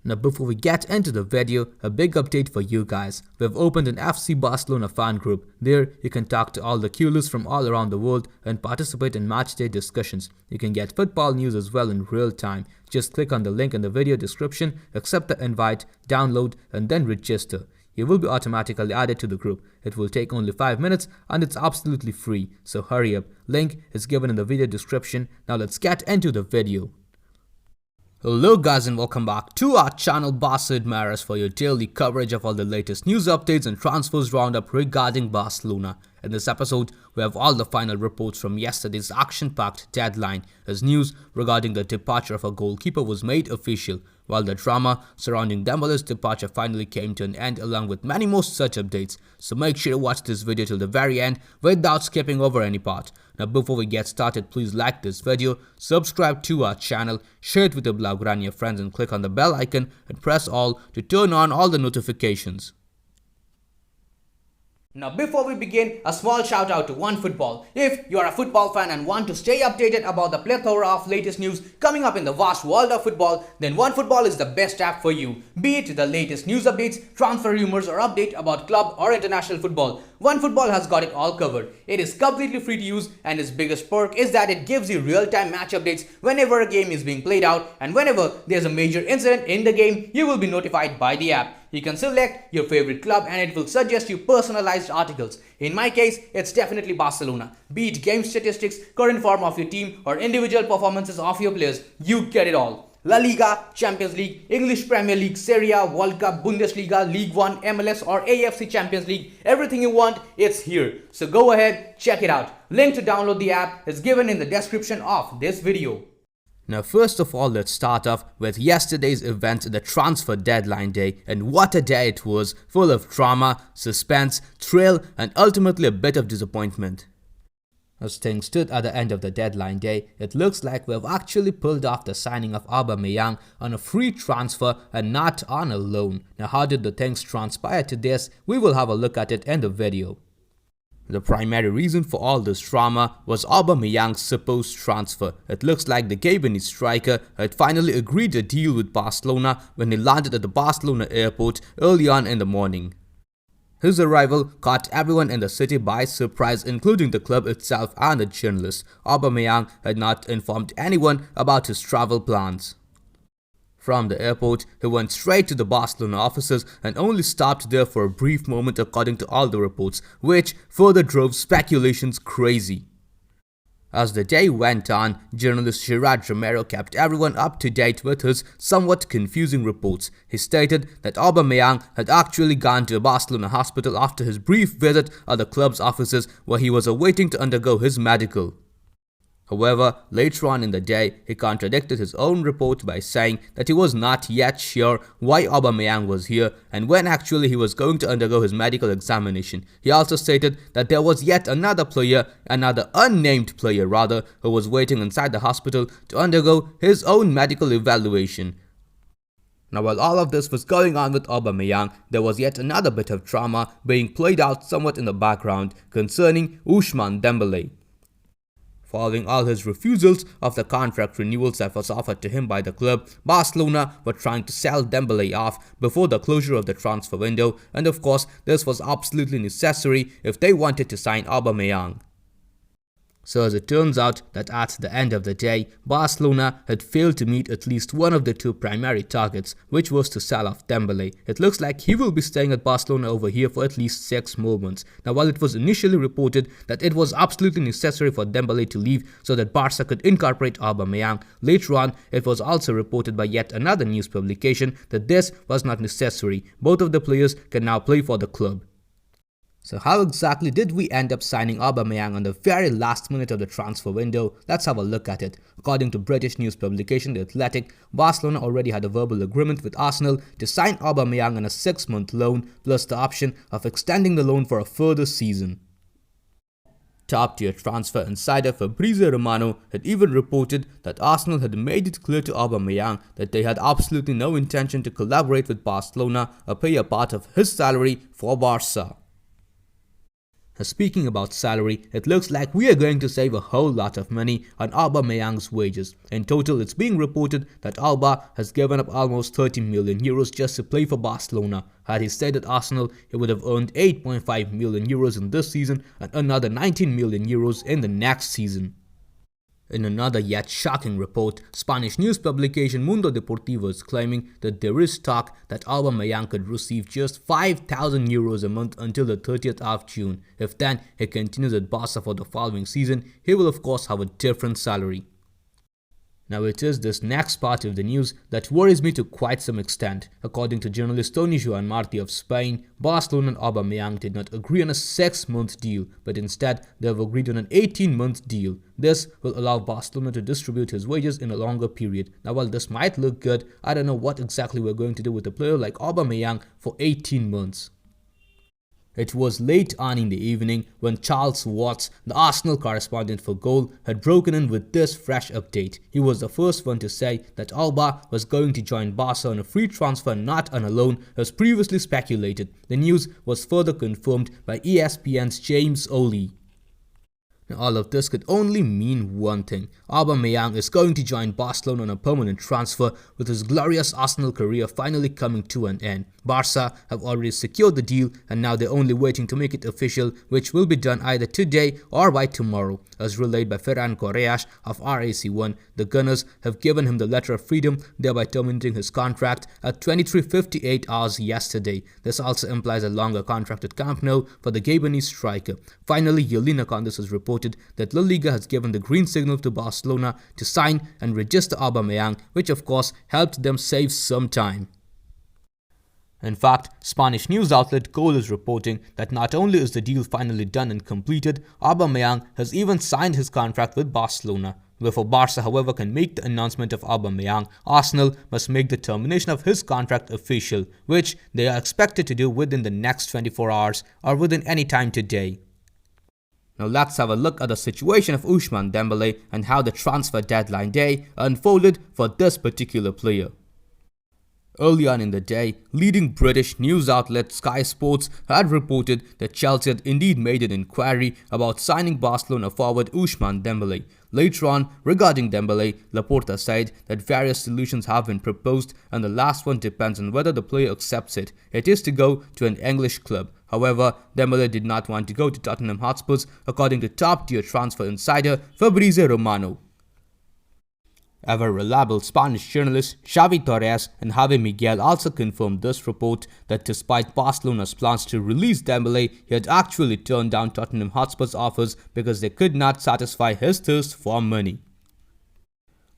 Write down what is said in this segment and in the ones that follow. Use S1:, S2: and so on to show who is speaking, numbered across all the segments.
S1: Now before we get into the video, a big update for you guys. We've opened an FC Barcelona fan group. There you can talk to all the coolers from all around the world and participate in matchday discussions. You can get football news as well in real time. Just click on the link in the video description, accept the invite, download and then register. You will be automatically added to the group. It will take only 5 minutes and it's absolutely free. So hurry up. Link is given in the video description. Now let's get into the video. Hello guys and welcome back to our channel Barcaadmirers for your daily coverage of all the latest news updates and transfers roundup regarding Barcelona. In this episode, we have all the final reports from yesterday's action-packed deadline as news regarding the departure of a goalkeeper was made official, while the drama surrounding Dembele's departure finally came to an end along with many more such updates. So make sure to watch this video till the very end without skipping over any part. Now before we get started, please like this video, subscribe to our channel, share it with your Blaugrana friends and click on the bell icon and press all to turn on all the notifications.
S2: Now before we begin, a small shout out to OneFootball. If you are a football fan and want to stay updated about the plethora of latest news coming up in the vast world of football, then OneFootball is the best app for you. Be it the latest news updates, transfer rumors or update about club or international football, OneFootball has got it all covered. It is completely free to use and its biggest perk is that it gives you real-time match updates whenever a game is being played out, and whenever there's a major incident in the game, you will be notified by the app. You can select your favorite club and it will suggest you personalized articles. In my case, it's definitely Barcelona. Be it game statistics, current form of your team or individual performances of your players, you get it all. La Liga, Champions League, English Premier League, Serie A, World Cup, Bundesliga, League 1, MLS or AFC Champions League, everything you want, it's here. So go ahead, check it out. Link to download the app is given in the description of this video.
S1: Now first of all, let's start off with yesterday's event, the transfer deadline day, and what a day it was, full of drama, suspense, thrill and ultimately a bit of disappointment. As things stood at the end of the deadline day, it looks like we have actually pulled off the signing of Aubameyang on a free transfer and not on a loan. Now how did the things transpire to this? We will have a look at it in the video. The primary reason for all this drama was Aubameyang's supposed transfer. It looks like the Gabonese striker had finally agreed a deal with Barcelona when he landed at the Barcelona airport early on in the morning. His arrival caught everyone in the city by surprise, including the club itself and the journalists. Aubameyang had not informed anyone about his travel plans. From the airport, he went straight to the Barcelona offices and only stopped there for a brief moment according to all the reports, which further drove speculations crazy. As the day went on, journalist Gerard Romero kept everyone up to date with his somewhat confusing reports. He stated that Aubameyang had actually gone to a Barcelona hospital after his brief visit at the club's offices where he was awaiting to undergo his medical. However, later on in the day, he contradicted his own report by saying that he was not yet sure why Aubameyang was here and when actually he was going to undergo his medical examination. He also stated that there was yet another unnamed player rather, who was waiting inside the hospital to undergo his own medical evaluation. Now while all of this was going on with Aubameyang, there was yet another bit of drama being played out somewhat in the background concerning Ousmane Dembele. Following all his refusals of the contract renewals that was offered to him by the club, Barcelona were trying to sell Dembele off before the closure of the transfer window, and of course this was absolutely necessary if they wanted to sign Aubameyang. So as it turns out that at the end of the day, Barcelona had failed to meet at least one of the two primary targets, which was to sell off Dembele. It looks like he will be staying at Barcelona over here for at least 6 more months. Now while it was initially reported that it was absolutely necessary for Dembele to leave so that Barca could incorporate Aubameyang, later on it was also reported by yet another news publication that this was not necessary. Both of the players can now play for the club. So how exactly did we end up signing Aubameyang on the very last minute of the transfer window? Let's have a look at it. According to British news publication The Athletic, Barcelona already had a verbal agreement with Arsenal to sign Aubameyang on a 6-month loan plus the option of extending the loan for a further season. Top-tier transfer insider Fabrizio Romano had even reported that Arsenal had made it clear to Aubameyang that they had absolutely no intention to collaborate with Barcelona or pay a part of his salary for Barca. Speaking about salary, it looks like we are going to save a whole lot of money on Aubameyang'S wages. In total, it's being reported that Alba has given up almost 30 million euros just to play for Barcelona. Had he stayed at Arsenal, he would have earned 8.5 million euros in this season and another 19 million euros in the next season. In another yet shocking report, Spanish news publication Mundo Deportivo is claiming that there is talk that Aubameyang could receive just 5,000 euros a month until the 30th of June. If then he continues at Barca for the following season, he will of course have a different salary. Now it is this next part of the news that worries me to quite some extent. According to journalist Tony Joan Martí of Spain, Barcelona and Aubameyang did not agree on a 6-month deal, but instead they have agreed on an 18-month deal. This will allow Barcelona to distribute his wages in a longer period. Now while this might look good, I don't know what exactly we're going to do with a player like Aubameyang for 18 months. It was late on in the evening when Charles Watts, the Arsenal correspondent for Goal, had broken in with this fresh update. He was the first one to say that Alba was going to join Barca on a free transfer, not on a loan, as previously speculated. The news was further confirmed by ESPN's James Ollie. Now, all of this could only mean one thing. Aubameyang is going to join Barcelona on a permanent transfer, with his glorious Arsenal career finally coming to an end. Barca have already secured the deal and now they're only waiting to make it official, which will be done either today or by tomorrow. As relayed by Ferran Correas of RAC1, the Gunners have given him the letter of freedom, thereby terminating his contract at 23:58 hours yesterday. This also implies a longer contract at Camp Nou for the Gabonese striker. Finally, Yelena Condis has reported that La Liga has given the green signal to Barcelona to sign and register Aubameyang, which of course helped them save some time. In fact, Spanish news outlet Goal is reporting that not only is the deal finally done and completed, Aubameyang has even signed his contract with Barcelona. Before Barca, however, can make the announcement of Aubameyang, Arsenal must make the termination of his contract official, which they are expected to do within the next 24 hours or within any time today. Now let's have a look at the situation of Ousmane Dembele and how the transfer deadline day unfolded for this particular player. Early on in the day, leading British news outlet Sky Sports had reported that Chelsea had indeed made an inquiry about signing Barcelona forward Ousmane Dembele. Later on, regarding Dembele, Laporta said that various solutions have been proposed and the last one depends on whether the player accepts it. It is to go to an English club. However, Dembele did not want to go to Tottenham Hotspurs, according to top-tier transfer insider Fabrizio Romano. Ever reliable Spanish journalists Xavi Torres and Javi Miguel also confirmed this report that despite Barcelona's plans to release Dembele, he had actually turned down Tottenham Hotspur's offers because they could not satisfy his thirst for money.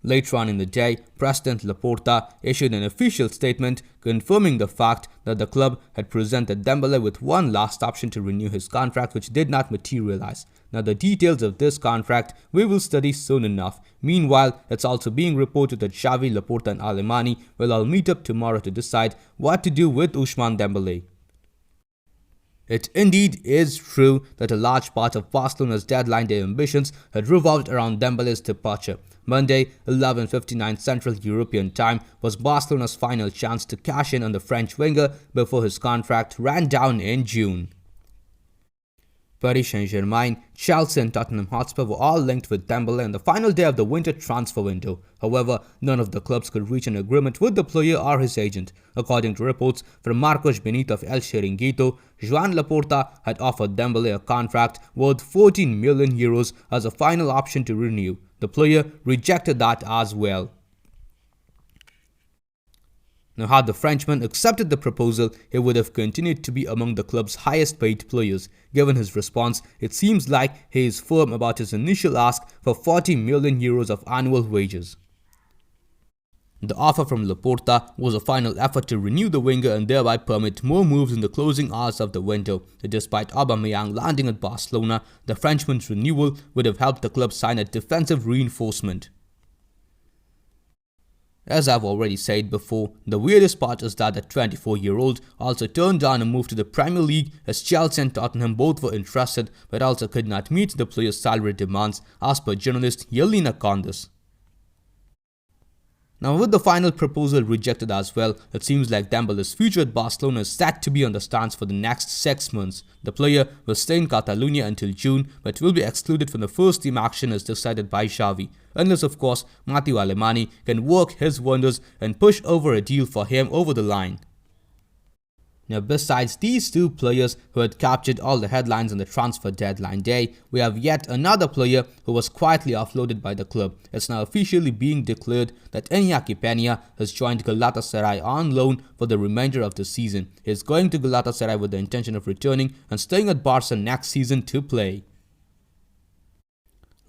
S1: Later on in the day, President Laporta issued an official statement confirming the fact that the club had presented Dembele with one last option to renew his contract, which did not materialize. Now the details of this contract we will study soon enough. Meanwhile, it's also being reported that Xavi, Laporta and Alemany will all meet up tomorrow to decide what to do with Ousmane Dembele. It indeed is true that a large part of Barcelona's deadline day ambitions had revolved around Dembele's departure. Monday, 11:59 Central European Time, was Barcelona's final chance to cash in on the French winger before his contract ran down in June. Paris Saint-Germain, Chelsea and Tottenham Hotspur were all linked with Dembele on the final day of the winter transfer window. However, none of the clubs could reach an agreement with the player or his agent. According to reports from Marcos Benito of El Chiringuito, Joan Laporta had offered Dembele a contract worth 14 million euros as a final option to renew. The player rejected that as well. Now, had the Frenchman accepted the proposal, he would have continued to be among the club's highest paid players. Given his response, it seems like he is firm about his initial ask for 40 million euros of annual wages. The offer from Laporta was a final effort to renew the winger and thereby permit more moves in the closing hours of the window. Despite Aubameyang landing at Barcelona, the Frenchman's renewal would have helped the club sign a defensive reinforcement. As I've already said before, the weirdest part is that the 24-year-old also turned down a move to the Premier League, as Chelsea and Tottenham both were interested but also could not meet the player's salary demands, as per journalist Yelena Condis. Now, with the final proposal rejected as well, it seems like Dembele's future at Barcelona is set to be on the stands for the next 6 months. The player will stay in Catalonia until June, but will be excluded from the first team action as decided by Xavi, unless of course Mathieu Alemany can work his wonders and push over a deal for him over the line. Now, besides these two players who had captured all the headlines on the transfer deadline day, we have yet another player who was quietly offloaded by the club. It's now officially being declared that Iñaki Peña has joined Galatasaray on loan for the remainder of the season. He is going to Galatasaray with the intention of returning and staying at Barca next season to play.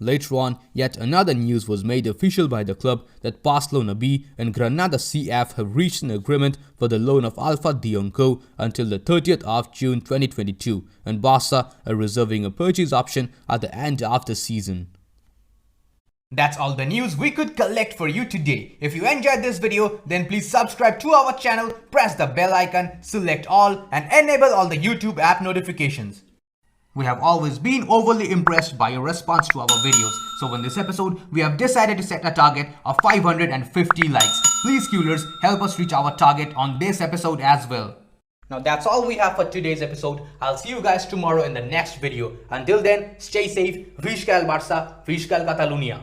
S1: Later on, yet another news was made official by the club that Barcelona B and Granada CF have reached an agreement for the loan of Alpha Dionco until the 30th of June 2022, and Barca are reserving a purchase option at the end of the season.
S2: That's all the news we could collect for you today. If you enjoyed this video, then please subscribe to our channel, press the bell icon, select all, and enable all the YouTube app notifications. We have always been overly impressed by your response to our videos, so in this episode, we have decided to set a target of 550 likes. Please Qlers, help us reach our target on this episode as well. Now that's all we have for today's episode. I'll see you guys tomorrow in the next video. Until then, stay safe, Visca el Barça, Visca el Catalunya.